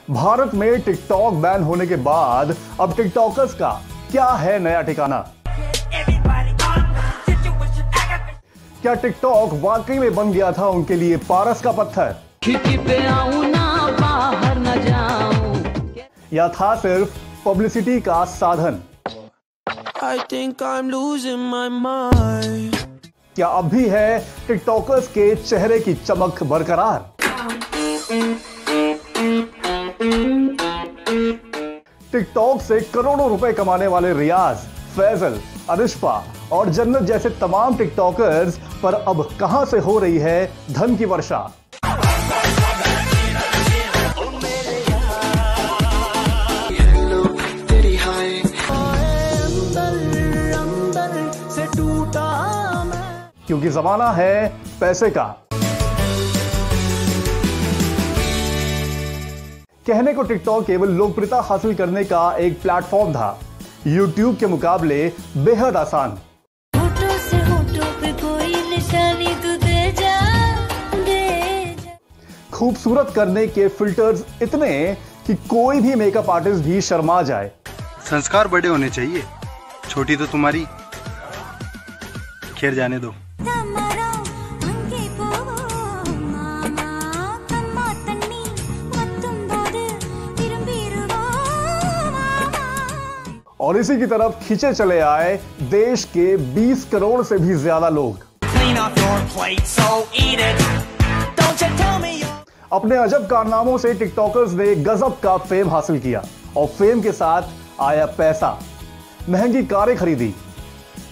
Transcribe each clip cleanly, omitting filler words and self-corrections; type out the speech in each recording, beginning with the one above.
भारत में TikTok ban होने के बाद अब टिकटॉकर्स का क्या है नया ठिकाना? क्या टिकटॉक वाकई में बन गया था उनके लिए पारस का पत्थर, या था सिर्फ पब्लिसिटी का साधन? I think I'm losing my mind. क्या अब भी है टिकटॉकर्स के चेहरे की चमक बरकरार? टिकटॉक से करोड़ों रुपए कमाने वाले रियाज, फैजल, अरिशफा और जन्नत जैसे तमाम टिकटॉकर्स पर अब कहां से हो रही है धन की वर्षा? क्योंकि जमाना है पैसे का। कहने को टिकटॉक केवल लोकप्रियता हासिल करने का एक प्लेटफॉर्म था, यूट्यूब के मुकाबले बेहद आसान। होठों से होठों पे कोई निशानी तू दे जा, दे जा। खूबसूरत करने के फिल्टर्स इतने कि कोई भी मेकअप आर्टिस्ट भी शर्मा जाए। संस्कार बड़े होने चाहिए, छोटी तो तुम्हारी, खैर जाने दो। और इसी की तरफ खींचे चले आए देश के 20 करोड़ से भी ज्यादा लोग। अपने अजब कारनामों से टिकटॉकर्स ने गजब का फेम हासिल किया और फेम के साथ आया पैसा। महंगी कारें खरीदी,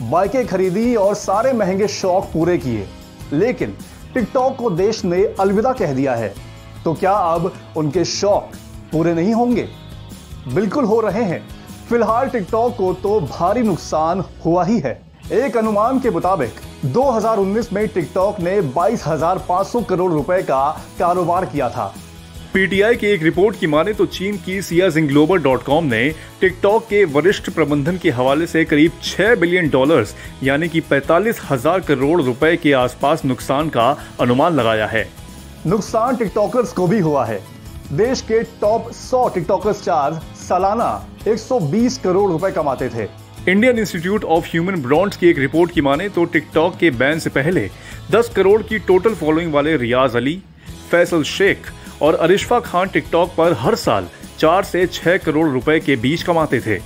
बाइकें खरीदी और सारे महंगे शौक पूरे किए, लेकिन टिकटॉक को देश ने अलविदा कह दिया है। तो क्या अब उनके शौक पूरे नहीं होंगे? बिल्कुल हो रहे हैं। फिलहाल टिकटॉक को तो भारी नुकसान हुआ ही है। एक अनुमान के मुताबिक 2019 में टिकटॉक ने 22,500 करोड़ रुपए का कारोबार किया था। पीटीआई की एक रिपोर्ट की माने तो चीन की siazingglobal.com ने टिकटॉक के वरिष्ठ प्रबंधन के हवाले से करीब $6 बिलियन यानी कि 45,000 करोड़ रुपए के आसपास नुकसान का अनुमान लगाया है। नुकसान टिकटॉकर्स को भी हुआ है। देश के टॉप 100 टिकटॉकर स्टार्स सालाना 120 करोड़ रुपए कमाते थे। Indian institute of human brands की एक रिपोर्ट की माने तो टिकटॉक के बैन से पहले 10 करोड़ की टोटल फॉलोइंग वाले रियाज अली, फैसल शेख और अरिशफा खान टिकटॉक पर हर साल 4 से 6 करोड़ रुपए के बीच कमाते थे।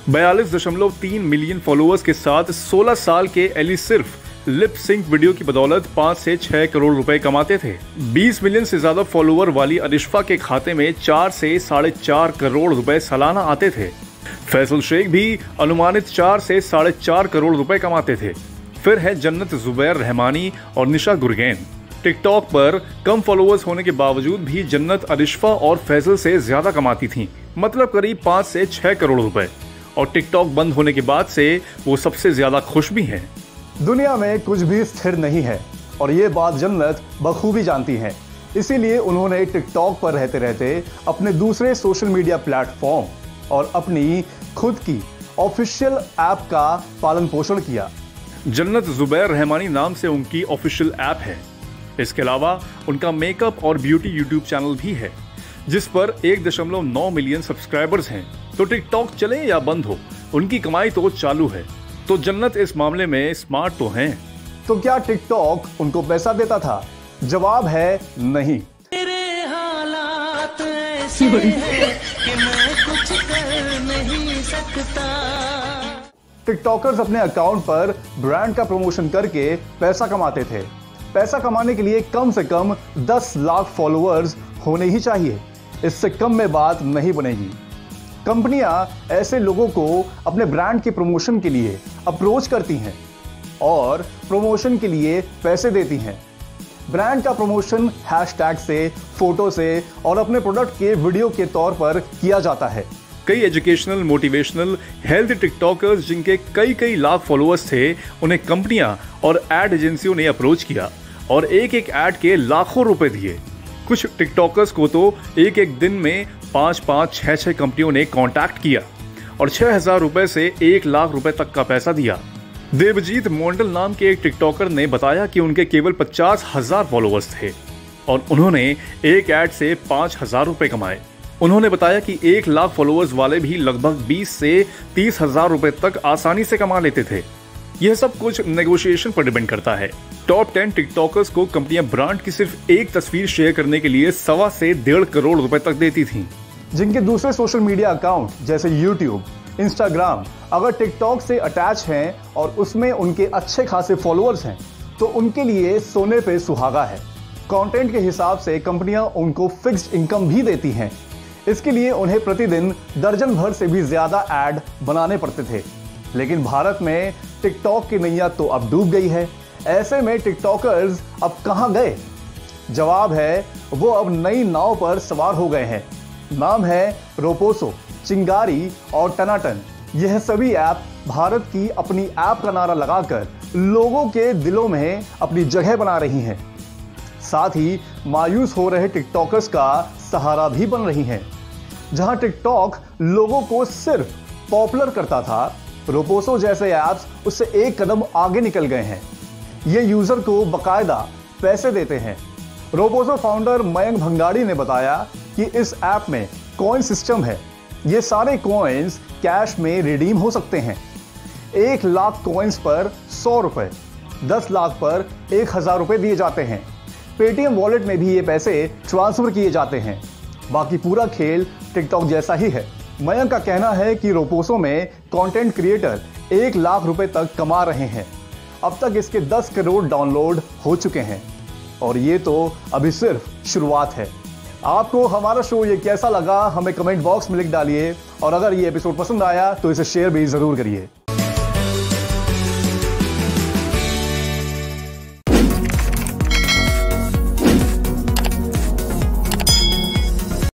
42.3 मिलियन फॉलोअर्स के साथ 16 साल के एली सिर्फ लिप सिंक वीडियो की बदौलत 5 से 6 करोड़ रुपए कमाते थे। 20 मिलियन से ज्यादा फॉलोअर वाली अरिशफा के खाते में 4 से 4.5 करोड़ रुपए सालाना आते थे। फैसल शेख भी अनुमानित 4 से 4.5 करोड़ रुपए कमाते थे। फिर है जन्नत जुबैर रहमानी और निशा गुरगैन। टिकटॉक पर कम फॉलोअर्स होने के बावजूद भी जन्नत अरिशफा और फैसल से ज्यादा कमाती थीं, मतलब करीब 5 से 6 करोड़ रुपए। और टिकटॉक बंद होने के बाद से वो सबसे ज्यादा खुश भी हैं। दुनिया में कुछ भी स्थिर नहीं है और ये बात जन्नत बखूबी जानती हैं। इसीलिए उन्होंने टिकटॉक पर रहते रहते अपने दूसरे सोशल मीडिया प्लेटफॉर्म और अपनी खुद की ऑफिशियल ऐप का पालन पोषण किया। जन्नत जुबैर रहमानी नाम से उनकी ऑफिशियल ऐप है। इसके अलावा उनका मेकअप और ब्यूटी यूट्यूब चैनल भी है, जिस पर 1.9 मिलियन सब्सक्राइबर्स हैं। तो टिकटॉक चले या बंद हो, उनकी कमाई तो चालू है। तो जन्नत इस मामले में स्मार्ट तो हैं। तो क्या टिकटॉक उनको पैसा देता था? जवाब है नहीं। तेरे हालात ऐसे हैं कि मैं कुछ कर नहीं सकता। टिकटॉकर्स अपने अकाउंट पर ब्रांड का प्रमोशन करके पैसा कमाते थे। पैसा कमाने के लिए कम से कम 10 लाख फॉलोअर्स होने ही चाहिए, इससे कम में बात नहीं बनेगी। कंपनियां ऐसे लोगों को अपने ब्रांड के प्रमोशन के लिए अप्रोच करती हैं और प्रमोशन के लिए पैसे देती हैं। ब्रांड का प्रमोशन हैशटैग से, फोटो से और अपने प्रोडक्ट के वीडियो के तौर पर किया जाता है। कई एजुकेशनल, मोटिवेशनल, हेल्थ टिकटॉकर्स जिनके कई लाख फॉलोअर्स थे, उन्हें कंपनियां और एड एजेंसियों ने अप्रोच किया और एक एड के लाखों रुपए दिए। कुछ टिकटॉकर्स को तो एक दिन में 5, 6 कंपनियों ने कांटेक्ट किया और 6,000 रुपए से 1 लाख रुपए तक का पैसा दिया। देवजीत मोंडल नाम के एक टिकटॉकर ने बताया कि उनके केवल 50,000 फॉलोअर्स थे और उन्होंने एक ऐड से 5,000 रुपए कमाए। उन्होंने बताया कि 1 लाख फॉलोअर्स वाले भी लगभग 20 से 30 हजार रुपए तक आसानी से कमा लेते थे। यह सब कुछ नेगोशिएशन पर डिपेंड करता है। टॉप 10 टिकटॉकर्स को कंपनियां ब्रांड की सिर्फ एक तस्वीर शेयर करने के लिए 1.25 से 1.5 करोड़ रुपए तक देती थीं। जिनके दूसरे सोशल मीडिया अकाउंट जैसे यूट्यूब, इंस्टाग्राम अगर टिकटॉक से अटैच हैं और उसमें उनके अच्छे खासे फॉलोअर्स हैं तो उनके लिए सोने पे सुहागा है। कंटेंट के हिसाब से कंपनियां उनको फिक्स्ड इनकम भी देती हैं। इसके लिए उन्हें प्रतिदिन दर्जन भर से भी ज्यादा ऐड बनाने पड़ते थे। लेकिन भारत में टिकटॉक की नैया तो अब डूब गई है। ऐसे में टिकटॉकर्स अब कहां गए? जवाब है वो अब नई नाव पर सवार हो गए हैं। नाम है रोपोसो, चिंगारी और टनाटन। यह सभी ऐप भारत की अपनी ऐप का नारा लगाकर लोगों के दिलों में अपनी जगह बना रही हैं। साथ ही मायूस हो रहे टिकटॉकर्स का सहारा भी बन रही हैं। जहां टिकटॉक लोगों को सिर्फ पॉपुलर करता था, रोपोसो जैसे ऐप्स उससे एक कदम आगे निकल गए हैं। ये यूजर को बकायदा पैसे देते हैं। रोपोसो फाउंडर मयंक भंगाड़ी ने बताया कि इस ऐप में कॉइन सिस्टम है। ये सारे कॉइन्स कैश में रिडीम हो सकते हैं। 1 लाख कॉइन्स पर 100 रुपए, 10 लाख पर 1000 रुपए दिए जाते हैं। पेटीएम वॉलेट में भी ये पैसे ट्रांसफर किए जाते हैं। बाकी पूरा खेल टिकटॉक जैसा ही है। मयंक का कहना है कि रोपोसो में कंटेंट क्रिएटर 1 लाख रुपए तक कमा रहे हैं। अब तक इसके 10 करोड़ डाउनलोड हो चुके हैं और ये तो अभी सिर्फ शुरुआत है। आपको हमारा शो ये कैसा लगा हमें कमेंट बॉक्स में लिख डालिए और अगर ये एपिसोड पसंद आया तो इसे शेयर भी जरूर करिए।